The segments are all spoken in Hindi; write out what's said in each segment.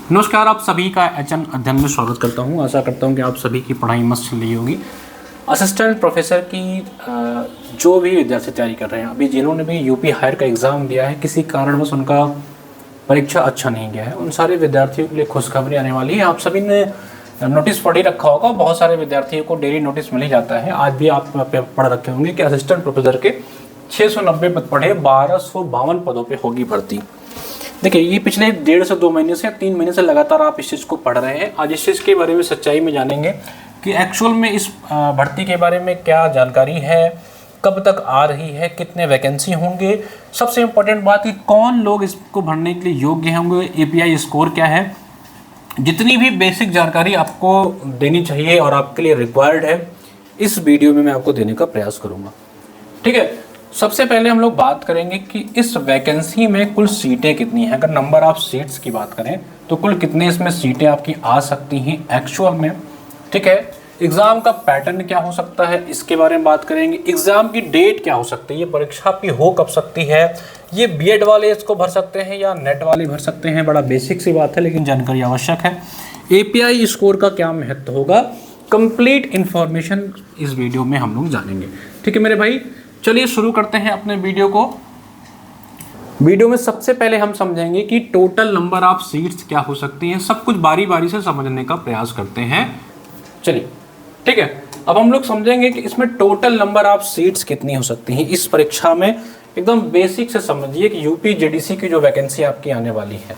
नमस्कार, आप सभी का एचएन अध्ययन में स्वागत करता हूं। आशा करता हूं कि आप सभी की पढ़ाई मस्त चल रही होगी। असिस्टेंट प्रोफेसर की जो भी विद्यार्थी तैयारी कर रहे हैं, अभी जिन्होंने भी यूपी हायर का एग्ज़ाम दिया है, किसी कारणवश उनका परीक्षा अच्छा नहीं गया है, उन सारे विद्यार्थियों के लिए खुशखबरी आने वाली है। आप सभी ने नोटिस पढ़ ही रखा होगा, बहुत सारे विद्यार्थियों को डेली नोटिस मिल ही जाता है। आज भी आप पढ़ रखे होंगे कि असिस्टेंट प्रोफेसर के 690 पद पढ़े, 1252 पदों पर होगी भर्ती। देखिए, ये पिछले 1.5 से 2 महीने से या 3 महीने से लगातार आप इस चीज़ को पढ़ रहे हैं। आज इस चीज़ के बारे में सच्चाई में जानेंगे कि एक्चुअल में इस भर्ती के बारे में क्या जानकारी है, कब तक आ रही है, कितने वैकेंसी होंगे, सबसे इम्पोर्टेंट बात कि कौन लोग इसको भरने के लिए योग्य होंगे, एपीआई स्कोर क्या है। जितनी भी बेसिक जानकारी आपको देनी चाहिए और आपके लिए रिक्वायर्ड है, इस वीडियो में मैं आपको देने का प्रयास करूँगा। ठीक है, सबसे पहले हम लोग बात करेंगे कि इस वैकेंसी में कुल सीटें कितनी हैं। अगर नंबर ऑफ सीट्स की बात करें तो कुल कितने इसमें सीटें आपकी आ सकती हैं एक्चुअल में। ठीक है, एग्ज़ाम का पैटर्न क्या हो सकता है, इसके बारे में बात करेंगे। एग्ज़ाम की डेट क्या हो सकती है, ये परीक्षा आपकी हो कब सकती है, ये बीएड वाले इसको भर सकते हैं या नेट वाले भर सकते हैं। बड़ा बेसिक सी बात है, लेकिन जानकारी आवश्यक है। एपीआई स्कोर का क्या महत्व होगा, कंप्लीट इन्फॉर्मेशन इस वीडियो में हम लोग जानेंगे। ठीक है मेरे भाई, चलिए शुरू करते हैं अपने वीडियो को। वीडियो में सबसे पहले हम समझेंगे कि टोटल नंबर ऑफ सीट्स क्या हो सकती हैं। सब कुछ बारी बारी से समझने का प्रयास करते हैं। चलिए, ठीक है, अब हम लोग समझेंगे कि इसमें टोटल नंबर ऑफ सीट्स कितनी हो सकती हैं इस परीक्षा में। एकदम बेसिक से समझिए कि यूपी जीडीसी की जो वैकेंसी आपकी आने वाली है,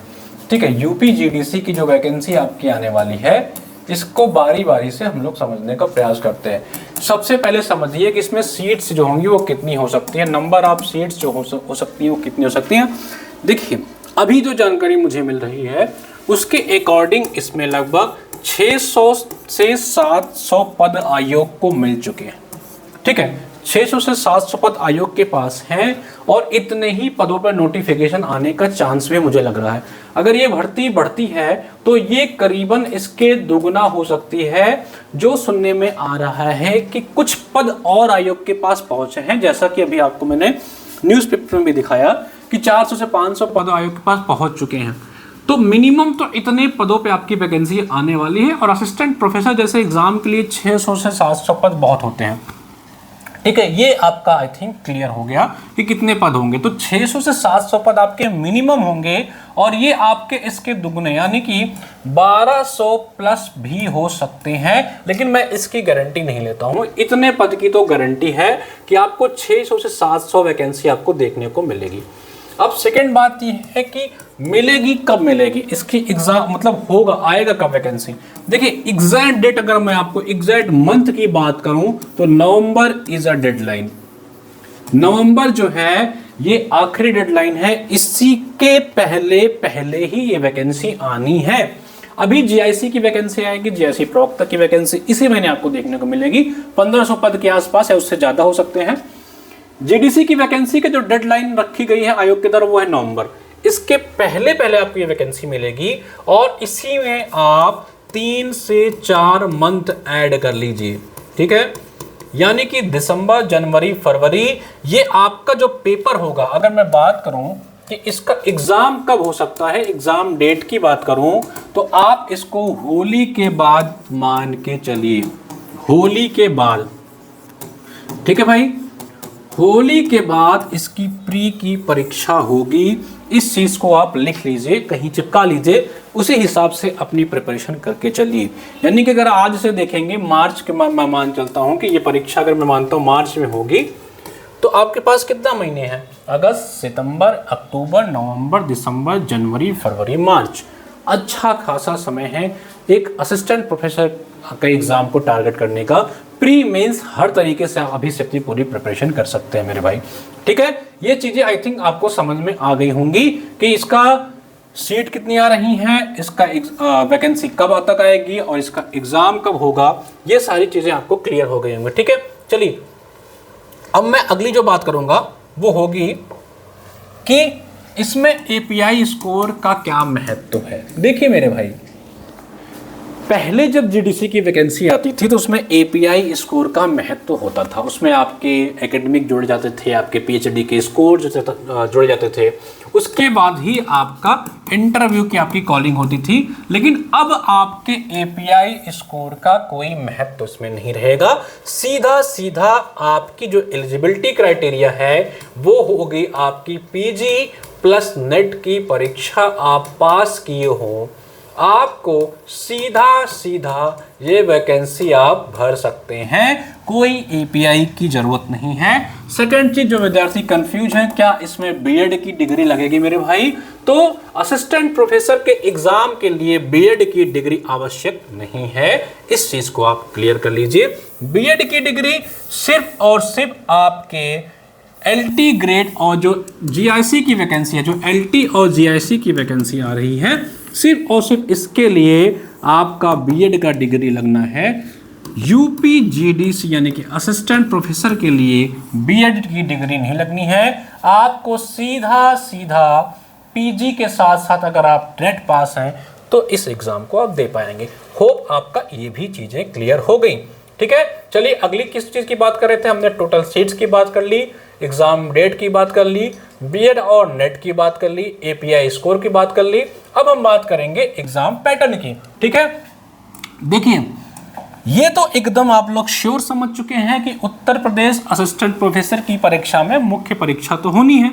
ठीक है, यूपी जीडीसी की जो वैकेंसी आपकी आने वाली है, इसको बारी बारी से हम लोग समझने का प्रयास करते हैं। सबसे पहले समझिए कि इसमें सीट्स जो होंगी वो कितनी हो सकती है, नंबर ऑफ सीट्स जो हो सकती है वो कितनी हो सकती हैं। देखिए, अभी जो जानकारी मुझे मिल रही है उसके अकॉर्डिंग इसमें लगभग 600 से 700 पद आयोग को मिल चुके हैं। ठीक है, 600 से 700 पद आयोग के पास हैं और इतने ही पदों पर नोटिफिकेशन आने का चांस भी मुझे लग रहा है। अगर ये भर्ती बढ़ती है तो ये करीबन इसके दुगना हो सकती है। जो सुनने में आ रहा है कि कुछ पद और आयोग के पास पहुंचे हैं, जैसा कि अभी आपको मैंने न्यूज़पेपर में भी दिखाया कि 400 से 500 पद आयोग के पास पहुंच चुके हैं। तो मिनिमम तो इतने पदों पे आपकी वैकेंसी आने वाली है। और असिस्टेंट प्रोफेसर जैसे एग्जाम के लिए 600 से 700 पद बहुत होते हैं। ठीक है, ये आपका आई थिंक क्लियर हो गया कि कितने पद होंगे। तो 600 से 700 पद आपके मिनिमम होंगे और ये आपके इसके दुगने यानी कि 1200 प्लस भी हो सकते हैं, लेकिन मैं इसकी गारंटी नहीं लेता हूं। इतने पद की तो गारंटी है कि आपको 600 से 700 वैकेंसी आपको देखने को मिलेगी। अब सेकेंड बात ये है कि मिलेगी कब मिलेगी, इसकी एग्जाम मतलब होगा आएगा कब वैकेंसी। देखिए, एग्जैक्ट डेट अगर मैं आपको एग्जैक्ट मंथ की बात करूं तो नवंबर इज अ डेडलाइन। नवंबर जो है ये आखिरी डेडलाइन है, इसी के पहले पहले ही ये वैकेंसी आनी है। अभी जीआईसी की वैकेंसी आएगी, जीआईसी प्रवक्ता की वैकेंसी इसी महीने आपको देखने को मिलेगी। 1500 पद के आसपास है, उससे ज्यादा हो सकते हैं। जीडीसी की वैकेंसी के जो डेडलाइन रखी गई है आयोग के द्वारा वो है नवंबर। इसके पहले पहले आपको ये वैकेंसी मिलेगी और इसी में आप 3 से 4 मंथ ऐड कर लीजिए। ठीक है, यानी कि दिसंबर, जनवरी, फरवरी ये आपका जो पेपर होगा। अगर मैं बात करूं कि इसका एग्जाम कब हो सकता है, एग्जाम डेट की बात करूं तो आप इसको होली के बाद मान के चलिए। होली के बाद, ठीक है भाई, होली के बाद इसकी प्री की परीक्षा होगी। इस चीज को आप लिख लीजिए, कहीं चिपका लीजिए, उसी हिसाब से अपनी प्रिपरेशन करके चलिए। यानी कि अगर आज से देखेंगे मार्च के मैं मान चलता हूं कि ये परीक्षा अगर मैं मानता हूं मार्च में होगी, तो आपके पास कितना महीने हैं, अगस्त, सितंबर, अक्टूबर, नवंबर, दिसंबर, जनवरी, फरवरी, मार्च। अच्छा खासा समय है एक असिस्टेंट प्रोफेसर का एग्जाम को टारगेट करने का। प्री मेंस हर तरीके से अभी से अपनी पूरी प्रिपरेशन कर सकते हैं मेरे भाई। ठीक है, ये चीजें आई थिंक आपको समझ में आ गई होंगी कि इसका सीट कितनी आ रही हैं, इसका वैकेंसी कब तक आएगी और इसका एग्जाम कब होगा, ये सारी चीजें आपको क्लियर हो गई होंगी। ठीक है, चलिए अब मैं अगली जो बात करूंगा वो होगी कि इसमें एपीआई स्कोर का क्या महत्व है। देखिए मेरे भाई, पहले जब जीडीसी की वैकेंसी आती थी तो उसमें एपीआई स्कोर का महत्व होता था। उसमें आपके एकेडमिक जुड़ जाते थे, आपके पीएचडी के स्कोर जुड़ जाते थे, उसके बाद ही आपका इंटरव्यू की आपकी कॉलिंग होती थी। लेकिन अब आपके एपीआई स्कोर का कोई महत्व उसमें नहीं रहेगा। सीधा सीधा आपकी जो एलिजिबिलिटी क्राइटेरिया है वो होगी आपकी पीजी प्लस नेट की परीक्षा आप पास किए हो, आपको सीधा सीधा ये वैकेंसी आप भर सकते हैं, कोई एपीआई की जरूरत नहीं है। सेकंड चीज जो विद्यार्थी कंफ्यूज हैं, क्या इसमें बीएड की डिग्री लगेगी मेरे भाई? तो असिस्टेंट प्रोफेसर के एग्जाम के लिए बीएड की डिग्री आवश्यक नहीं है, इस चीज को आप क्लियर कर लीजिए। बीएड की डिग्री सिर्फ और सिर्फ आपके एलटी ग्रेड और जो जीआईसी की वैकेंसी है, जो एलटी और जीआईसी की वैकेंसी आ रही है, सिर्फ और सिर्फ इसके लिए आपका बीएड का डिग्री लगना है। यूपी जीडीसी यानी कि असिस्टेंट प्रोफेसर के लिए बीएड की डिग्री नहीं लगनी है। आपको सीधा सीधा पीजी के साथ साथ अगर आप नेट पास हैं तो इस एग्जाम को आप दे पाएंगे। होप आपका ये भी चीजें क्लियर हो गई। ठीक है, चलिए अगली किस चीज की बात कर रहे थे? हमने टोटल सीट्स की बात कर ली, एग्जाम डेट की बात कर ली, बीएड और नेट की बात कर ली, एपीआई स्कोर की बात कर ली। अब हम बात करेंगे एग्जाम पैटर्न की। ठीक है, देखिए ये तो एकदम आप लोग श्योर समझ चुके हैं कि उत्तर प्रदेश असिस्टेंट प्रोफेसर की परीक्षा में मुख्य परीक्षा तो होनी है।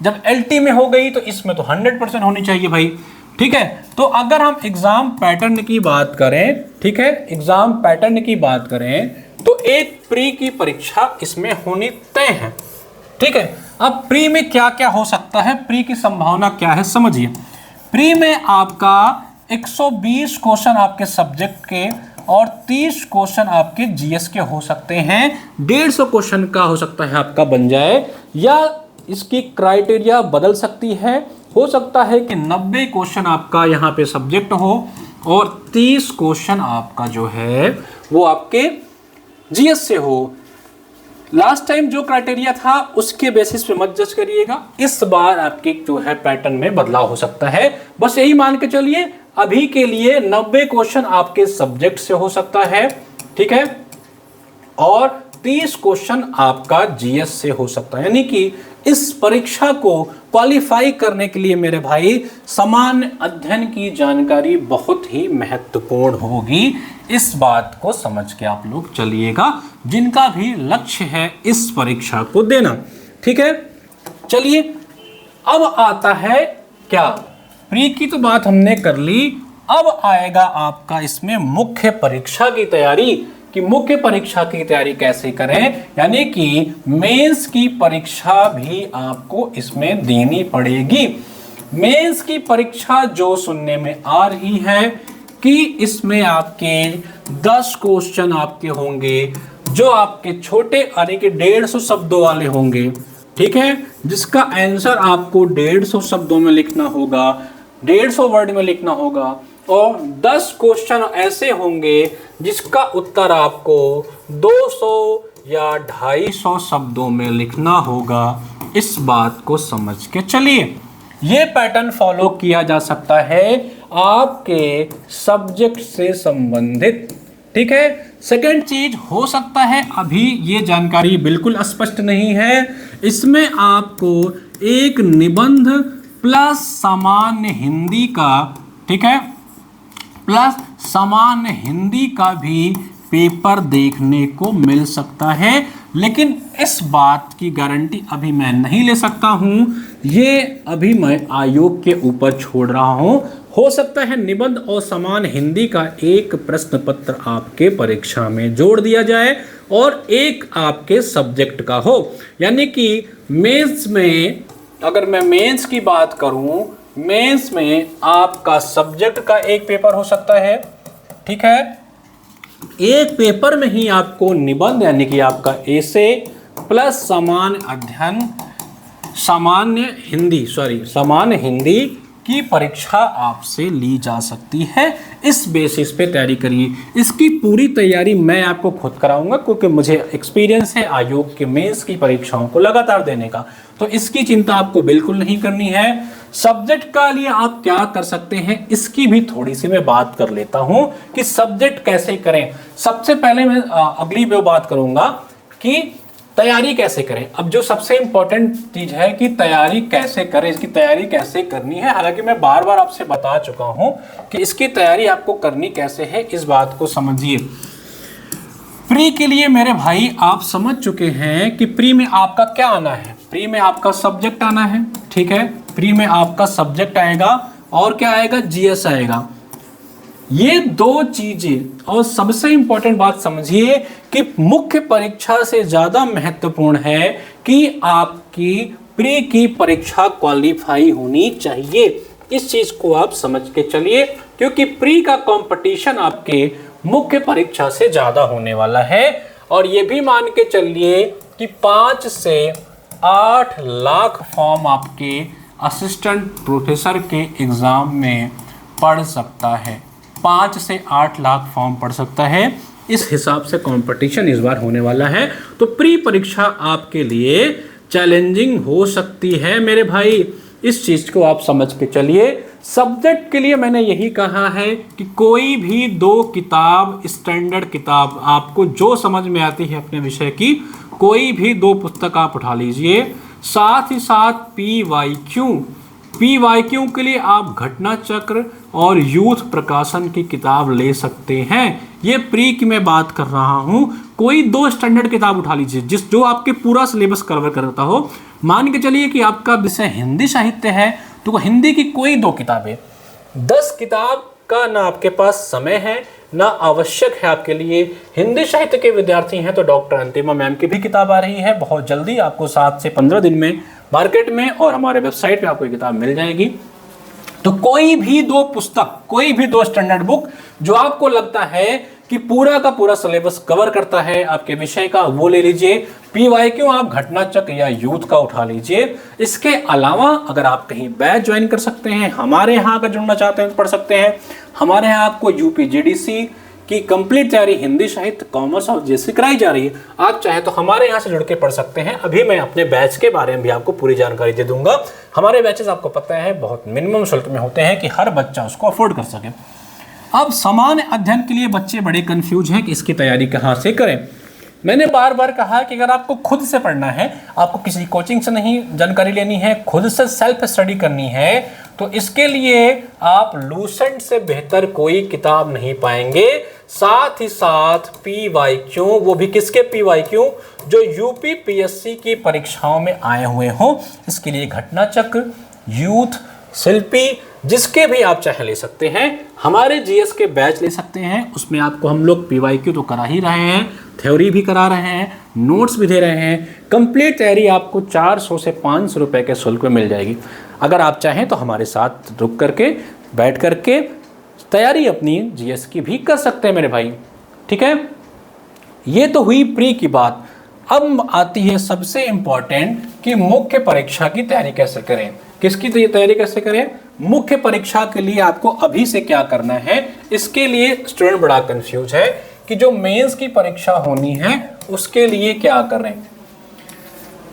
जब एलटी में हो गई तो इसमें तो 100% होनी चाहिए भाई। ठीक है, तो अगर हम एग्जाम पैटर्न की बात करें, ठीक है, एग्जाम पैटर्न की बात करें तो एक प्री की परीक्षा इसमें होनी तय है। ठीक है, अब प्री में क्या क्या हो सकता है, प्री की संभावना क्या है समझिए। प्री में आपका 120 क्वेश्चन आपके सब्जेक्ट के और 30 क्वेश्चन आपके जीएस के हो सकते हैं। 150 क्वेश्चन का हो सकता है आपका बन जाए, या इसकी क्राइटेरिया बदल सकती है। हो सकता है कि 90 क्वेश्चन आपका यहाँ पे सब्जेक्ट हो और 30 क्वेश्चन आपका जो है वो आपके जीएस से हो। लास्ट टाइम जो क्राइटेरिया था उसके बेसिस पे मत जज करिएगा, इस बार आपके जो है पैटर्न में बदलाव हो सकता है। बस यही मान के चलिए, अभी के लिए 90 क्वेश्चन आपके सब्जेक्ट से हो सकता है, ठीक है, और 30 क्वेश्चन आपका जीएस से हो सकता है। यानी कि इस परीक्षा को क्वालिफाई करने के लिए मेरे भाई सामान्य अध्ययन की जानकारी बहुत ही महत्वपूर्ण होगी। इस बात को समझ के आप लोग चलिएगा, जिनका भी लक्ष्य है इस परीक्षा को देना। ठीक है, चलिए अब आता है क्या, प्री की तो बात हमने कर ली, अब आएगा आपका इसमें मुख्य परीक्षा की तैयारी, कि मुख्य परीक्षा की तैयारी कैसे करें। यानी कि मेंस की परीक्षा भी आपको इसमें देनी पड़ेगी। मेंस की परीक्षा जो सुनने में आ रही है कि इसमें आपके 10 क्वेश्चन आपके होंगे जो आपके छोटे यानी कि 150 शब्दों वाले होंगे। ठीक है, जिसका आंसर आपको 150 शब्दों में लिखना होगा, 150 वर्ड में लिखना होगा, और 10 क्वेश्चन ऐसे होंगे जिसका उत्तर आपको 200 या 250 शब्दों में लिखना होगा। इस बात को समझ के चलिए, ये पैटर्न फॉलो किया जा सकता है आपके सब्जेक्ट से संबंधित। ठीक है, सेकंड चीज हो सकता है, अभी ये जानकारी बिल्कुल स्पष्ट नहीं है, इसमें आपको एक निबंध प्लस सामान्य हिंदी का, ठीक है, प्लस सामान्य हिंदी का भी पेपर देखने को मिल सकता है। लेकिन इस बात की गारंटी अभी मैं नहीं ले सकता हूं, ये अभी मैं आयोग के ऊपर छोड़ रहा हूं। हो सकता है निबंध और सामान्य हिंदी का एक प्रश्न पत्र आपके परीक्षा में जोड़ दिया जाए और एक आपके सब्जेक्ट का हो। यानी कि मेंस में, अगर मैं मेंस की बात करूं, मेंस में आपका सब्जेक्ट का एक पेपर हो सकता है। ठीक है, एक पेपर में ही आपको निबंध यानी कि आपका एसे प्लस सामान्य हिंदी की परीक्षा आपसे ली जा सकती है। इस बेसिस पे तैयारी करिए। इसकी पूरी तैयारी मैं आपको खुद कराऊंगा, क्योंकि मुझे एक्सपीरियंस है आयोग के मेंस की परीक्षाओं को लगातार देने का, तो इसकी चिंता आपको बिल्कुल नहीं करनी है। सब्जेक्ट का लिए आप क्या कर सकते हैं, इसकी भी थोड़ी सी मैं बात कर लेता हूं कि सब्जेक्ट कैसे करें। सबसे पहले मैं अगली में बात करूंगा कि तैयारी कैसे करें। अब जो सबसे इंपॉर्टेंट चीज है कि तैयारी कैसे करें, इसकी तैयारी कैसे करनी है। हालांकि मैं बार बार आपसे बता चुका हूं कि इसकी तैयारी आपको करनी कैसे है, इस बात को समझिए। प्री के लिए मेरे भाई आप समझ चुके हैं कि प्री में आपका क्या आना है, प्री में आपका सब्जेक्ट आना है, ठीक है। प्री में आपका सब्जेक्ट आएगा और क्या आएगा, जीएस आएगा। ये दो चीजें, और सबसे इंपॉर्टेंट बात समझिए कि मुख्य परीक्षा से ज्यादा महत्वपूर्ण है कि आपकी प्री की परीक्षा क्वालिफाई होनी चाहिए। इस चीज को आप समझ के चलिए, क्योंकि प्री का कंपटीशन आपके मुख्य परीक्षा से ज्यादा होने वाला है। और ये भी मान के चलिए कि 5 से 8 लाख फॉर्म आपके असिस्टेंट प्रोफेसर के एग्जाम में पढ़ सकता है। 5 से 8 लाख फॉर्म पढ़ सकता है। इस हिसाब से कंपटीशन इस बार होने वाला है। तो प्री परीक्षा आपके लिए चैलेंजिंग हो सकती है मेरे भाई, इस चीज को आप समझ के चलिए। सब्जेक्ट के लिए मैंने यही कहा है कि कोई भी 2 किताब, स्टैंडर्ड किताब, आपको जो समझ में आती है अपने विषय की, कोई भी 2 पुस्तक आप उठा लीजिए। साथ ही साथ पीवाईक्यू के लिए आप घटना चक्र और यूथ प्रकाशन की किताब ले सकते हैं। ये प्री की मैं बात कर रहा हूं। कोई 2 स्टैंडर्ड किताब उठा लीजिए जो आपके पूरा सिलेबस कवर करता हो। मान के चलिए कि आपका विषय हिंदी साहित्य है, तो हिंदी की कोई 2 किताबें। 10 किताब का ना आपके पास समय है, ना आवश्यक है आपके लिए। हिंदी साहित्य के विद्यार्थी हैं तो डॉक्टर अंतिमा मैम की भी किताब आ रही है बहुत जल्दी, आपको 7 से 15 दिन में मार्केट में और हमारे वेबसाइट पे आपको ये किताब मिल जाएगी। तो कोई भी 2 पुस्तक, कोई भी 2 स्टैंडर्ड बुक जो आपको लगता है कि पूरा का पूरा सिलेबस कवर करता है आपके विषय का, वो ले लीजिए। पीवाईक्यू आप घटना चक्र या यूथ का उठा लीजिए। इसके अलावा अगर आप कहीं बैच ज्वाइन कर सकते हैं, हमारे यहाँ अगर जुड़ना चाहते हैं तो पढ़ सकते हैं। हमारे यहाँ आपको यूपीजीडीसी की कंप्लीट तैयारी हिंदी साहित्य, कॉमर्स और जीएस कराई जा रही है। आप चाहे तो हमारे यहाँ से जुड़ के पढ़ सकते हैं। अभी मैं अपने बैच के बारे में भी आपको पूरी जानकारी दे दूंगा। हमारे बैचेस आपको पता है बहुत मिनिमम शुल्क में होते हैं कि हर बच्चा उसको अफोर्ड कर सके। अब सामान्य अध्ययन के लिए बच्चे बड़े कंफ्यूज हैं कि इसकी तैयारी कहाँ से करें। मैंने बार बार कहा कि अगर आपको खुद से पढ़ना है, आपको किसी कोचिंग से नहीं जानकारी लेनी है, खुद से सेल्फ स्टडी करनी है, तो इसके लिए आप लूसेंट से बेहतर कोई किताब नहीं पाएंगे। साथ ही साथ पीवाईक्यू, वो भी किसके पीवाईक्यू, जो यूपी पीएससी की परीक्षाओं में आए हुए हों। इसके लिए घटना चक्र, यूथ, शिल्पी, जिसके भी आप चाहे ले सकते हैं। हमारे जीएस के बैच ले सकते हैं, उसमें आपको हम लोग पीवाईक्यू तो करा ही रहे हैं, थ्योरी भी करा रहे हैं, नोट्स भी दे रहे हैं। कंप्लीट तैयारी आपको 400 से 500 रुपए के शुल्क में मिल जाएगी। अगर आप चाहें तो हमारे साथ रुक करके, बैठ करके तैयारी अपनी जीएस की भी कर सकते हैं मेरे भाई, ठीक है। ये तो हुई प्री की बात। अब आती है सबसे इंपॉर्टेंट कि मुख्य परीक्षा की तैयारी कैसे करें। किसकी तैयारी कैसे करें? मुख्य परीक्षा के लिए आपको अभी से क्या करना है। इसके लिए स्टूडेंट बड़ा कंफ्यूज है कि जो मेंस की परीक्षा होनी है उसके लिए क्या करें।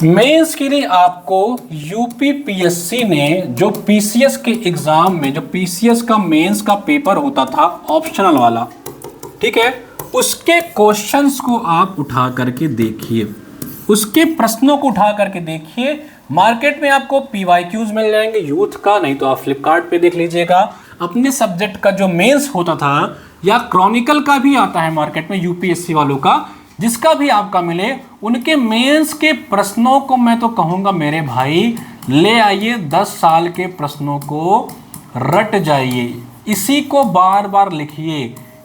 मेंस के लिए आपको यूपी पीएससी ने जो पीसीएस के एग्जाम में, जो पीसीएस का मेंस का पेपर होता था ऑप्शनल वाला, ठीक है, उसके क्वेश्चंस को आप उठा करके देखिए, उसके प्रश्नों को उठा करके देखिए। मार्केट में आपको पीवाईक्यूज मिल जाएंगे यूथ का, नहीं तो आप फ्लिपकार्ट पे देख लीजिएगा। अपने सब्जेक्ट का जो मेंस होता था, या क्रॉनिकल का भी आता है मार्केट में यूपीएससी वालों का, जिसका भी आपका मिले, उनके मेंस के प्रश्नों को मैं तो कहूँगा मेरे भाई ले आइए, 10 साल के प्रश्नों को रट जाइए, इसी को बार बार लिखिए।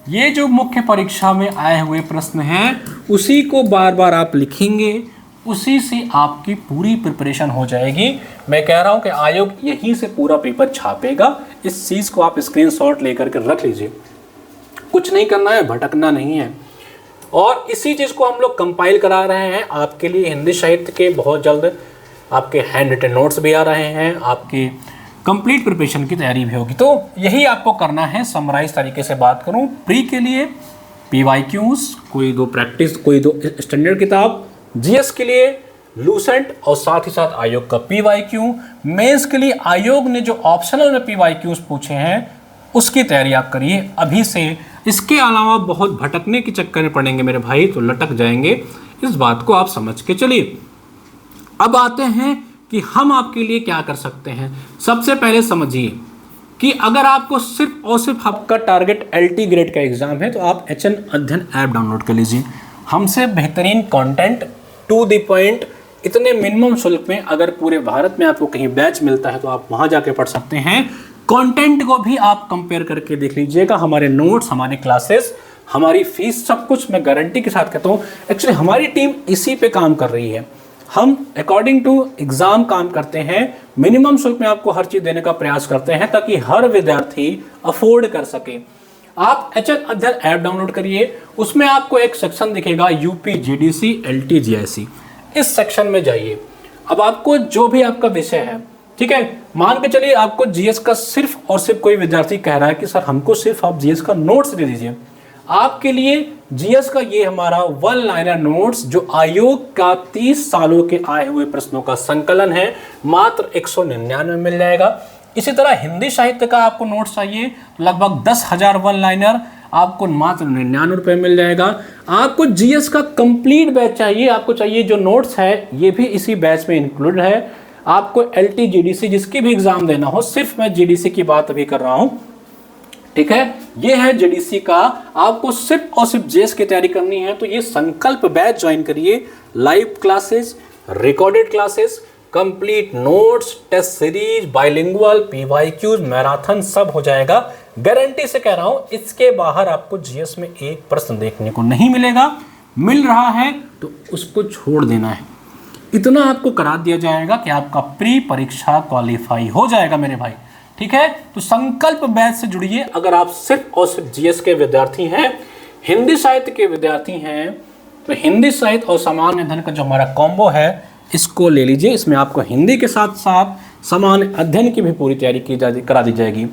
ये जो मुख्य परीक्षा में आए हुए प्रश्न हैं उसी को बार बार आप लिखेंगे, उसी से आपकी पूरी प्रिपरेशन हो जाएगी। मैं कह रहा हूं कि आयोग यहीं से पूरा पेपर छापेगा। इस चीज़ को आप स्क्रीनशॉट लेकर के रख लीजिए। कुछ नहीं करना है, भटकना नहीं है। और इसी चीज़ को हम लोग कंपाइल करा रहे हैं आपके लिए। हिंदी साहित्य के बहुत जल्द आपके हैंड रिटन नोट्स भी आ रहे हैं, आपकी कंप्लीट प्रिपरेशन की तैयारी भी होगी। तो यही आपको करना है। समराइज तरीके से बात करूं, प्री के लिए पीवाईक्यूज, कोई 2 प्रैक्टिस, कोई 2 स्टैंडर्ड किताब, जीएस के लिए लूसेंट और साथ ही साथ आयोग का PYQ। मेंस के लिए आयोग ने जो ऑप्शनल में PYQs पूछे हैं उसकी तैयारी आप करिए अभी से। इसके अलावा बहुत भटकने के चक्कर में पड़ेंगे मेरे भाई तो लटक जाएंगे, इस बात को आप समझ के चलिए। अब आते हैं कि हम आपके लिए क्या कर सकते हैं। सबसे पहले समझिए कि अगर आपको सिर्फ और सिर्फ आपका टारगेट LT ग्रेड का एग्जाम है तो आप HN अध्ययन ऐप डाउनलोड कर लीजिए। हमसे बेहतरीन कंटेंट टू द पॉइंट इतने मिनिमम शुल्क में अगर पूरे भारत में आपको कहीं बैच मिलता है तो आप वहां जाके पढ़ सकते हैं। कंटेंट को भी आप कंपेयर करके देख लीजिएगा, हमारे नोट्स, हमारी क्लासेस, हमारी फीस, सब कुछ मैं गारंटी के साथ कहता हूँ। एक्चुअली हमारी टीम इसी पे काम कर रही है, हम अकॉर्डिंग टू एग्जाम काम करते हैं, मिनिमम शुल्क में आपको हर चीज देने का प्रयास करते हैं ताकि हर विद्यार्थी अफोर्ड कर सके। आप HN अध्ययन ऐप डाउनलोड करिए, उसमें आपको एक सेक्शन दिखेगा UP GDC LT GIC, इस सेक्शन में जाइए। अब आपको जो भी आपका विषय है, ठीक है, मान के चलिए आपको GS का सिर्फ और सिर्फ कोई विद्यार्थी कह रहा है कि सर हमको सिर्फ आप GS का नोट्स दे दीजिए, आपके लिए GS का ये हमारा 1 लाइनर नोट्स जो आयोग का 30 सालों के आए हुए प्रश्नों का संकलन है, मात्र 199 मिल जाएगा। इसी तरह हिंदी साहित्य का आपको नोट्स चाहिए, लगभग 10,000 1 लाइनर आपको मात्र 99 रुपये मिल जाएगा। आपको GS का कंप्लीट बैच चाहिए, आपको चाहिए जो नोट्स है ये भी इसी बैच में इंक्लूड है। आपको LT GDC जिसकी भी एग्जाम देना हो, सिर्फ मैं GDC की बात अभी कर रहा हूं, ठीक है, ये है GDC का। आपको सिर्फ और सिर्फ GS की तैयारी करनी है तो ये संकल्प बैच ज्वाइन करिए। Live classes, recorded classes, complete notes, test series, bilingual, PYQs, marathon सब हो जाएगा, गारंटी से कह रहा हूं। इसके बाहर आपको GS में एक प्रश्न देखने को नहीं मिलेगा, मिल रहा है तो उसको छोड़ देना है। इतना आपको करा दिया जाएगा कि आपका प्री परीक्षा क्वालिफाई हो जाएगा मेरे भाई, ठीक है। तो संकल्प बैच से जुड़िए। अगर आप सिर्फ और सिर्फ GS के विद्यार्थी हैं, हिंदी साहित्य के विद्यार्थी हैं, तो हिंदी साहित्य और सामान्य अध्ययन का जो हमारा कॉम्बो है इसको ले लीजिए। इसमें आपको हिंदी के साथ साथ सामान्य अध्ययन की भी पूरी तैयारी करा दी जाएगी।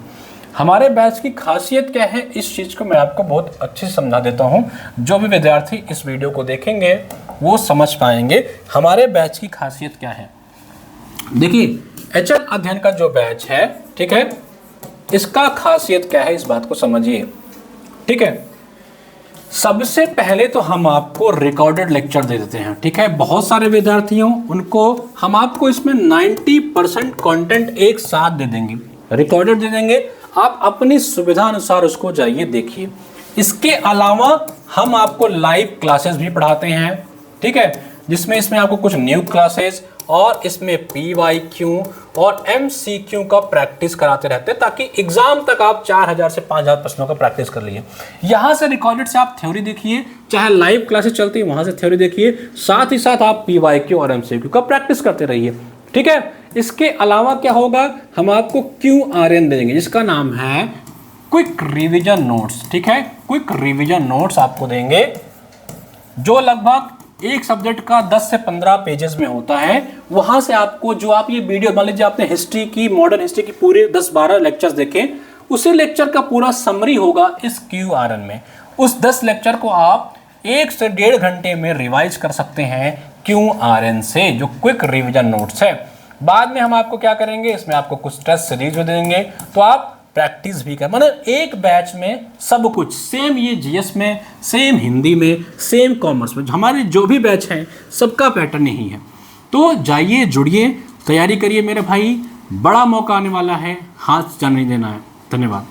हमारे बैच की खासियत क्या है, इस चीज़ को मैं आपको बहुत अच्छे से समझा देता हूँ। जो भी विद्यार्थी इस वीडियो को देखेंगे वो समझ पाएंगे हमारे बैच की खासियत क्या है। देखिए HN अध्ययन का जो बैच है, ठीक है, इसका खासियत क्या है इस बात को समझिए, ठीक है। सबसे पहले तो हम आपको रिकॉर्डेड लेक्चर दे देते हैं, ठीक है। बहुत सारे विद्यार्थियों उनको हम आपको इसमें 90% कंटेंट एक साथ दे देंगे, रिकॉर्डेड दे देंगे, आप अपनी सुविधा अनुसार उसको जाइए देखिए। इसके अलावा हम आपको लाइव क्लासेस भी पढ़ाते हैं, ठीक है, जिसमें इसमें आपको कुछ न्यू क्लासेस और इसमें PYQ और MCQ का प्रैक्टिस कराते रहते हैं ताकि एग्जाम तक आप 4000 से 5000 प्रश्नों का प्रैक्टिस कर लिए। यहाँ से रिकॉर्डेड से आप थ्योरी देखिए, चाहे लाइव क्लासेस चलती है वहाँ से थ्योरी देखिए, साथ ही साथ आप PYQ और MCQ का प्रैक्टिस करते रहिए, ठीक है। इसके अलावा क्या होगा, हम आपको QRN देंगे जिसका नाम है क्विक रिविजन नोट्स, ठीक है। क्विक रिविजन नोट्स आपको देंगे जो लगभग एक सब्जेक्ट का 10 से 15 पेजेस में होता है। वहां से आपको जो आप ये वीडियो, मान लीजिए आपने हिस्ट्री की, मॉडर्न हिस्ट्री की पूरे 10-12 लेक्चर्स देखे, उसी लेक्चर का पूरा समरी होगा इस QRN में। उस 10 लेक्चर को आप 1 से 1.5 घंटे में रिवाइज कर सकते हैं QRN से, जो क्विक रिविजन नोट्स है। बाद में हम आपको क्या करेंगे, इसमें आपको कुछ टेस्ट सीरीज भी देंगे तो आप प्रैक्टिस भी कर, मतलब एक बैच में सब कुछ सेम, ये GS में सेम, हिंदी में सेम, कॉमर्स में हमारे जो भी बैच हैं सबका पैटर्न यही है। तो जाइए, जुड़िए, तैयारी करिए मेरे भाई, बड़ा मौका आने वाला है, हाथ जाने नहीं देना है। धन्यवाद।